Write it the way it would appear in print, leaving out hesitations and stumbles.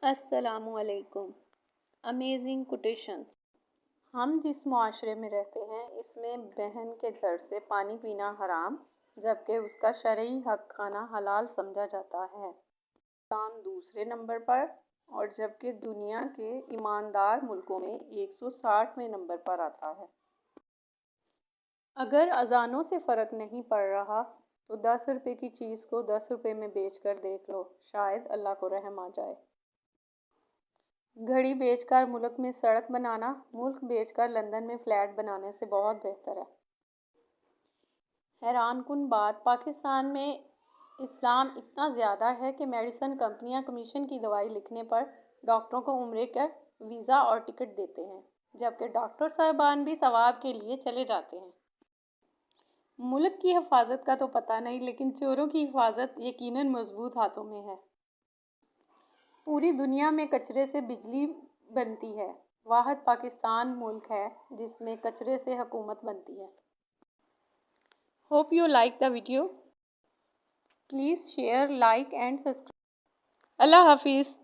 السلام علیکم۔ Amazing quotations. ہم جس معاشرے میں رہتے ہیں اس میں بہن کے گھر سے پانی پینا حرام جبکہ اس کا شرعی حق کھانا حلال سمجھا جاتا ہے۔ پاکستان دوسرے نمبر پر اور جبکہ دنیا کے ایماندار ملکوں میں 160ویں نمبر پر آتا ہے۔ اگر اذانوں سے فرق نہیں پڑ رہا تو 10 روپے کی چیز کو 10 روپے میں بیچ کر دیکھ لو، شاید اللہ کو رحم آ جائے۔ گھڑی بیچ کر ملک میں سڑک بنانا ملک بیچ کر لندن میں فلیٹ بنانے سے بہت بہتر ہے۔ حیران کن بات، پاکستان میں اسلام اتنا زیادہ ہے کہ میڈیسن کمپنیاں کمیشن کی دوائی لکھنے پر ڈاکٹروں کو عمرے کا ویزا اور ٹکٹ دیتے ہیں جبکہ ڈاکٹر صاحبان بھی ثواب کے لیے چلے جاتے ہیں۔ ملک کی حفاظت کا تو پتہ نہیں لیکن چوروں کی حفاظت یقیناً مضبوط ہاتھوں میں ہے۔ پوری دنیا میں کچرے سے بجلی بنتی ہے، واحد پاکستان ملک ہے جس میں کچرے سے حکومت بنتی ہے۔ Hope you like the video. Please share, like and subscribe. اللہ حافظ۔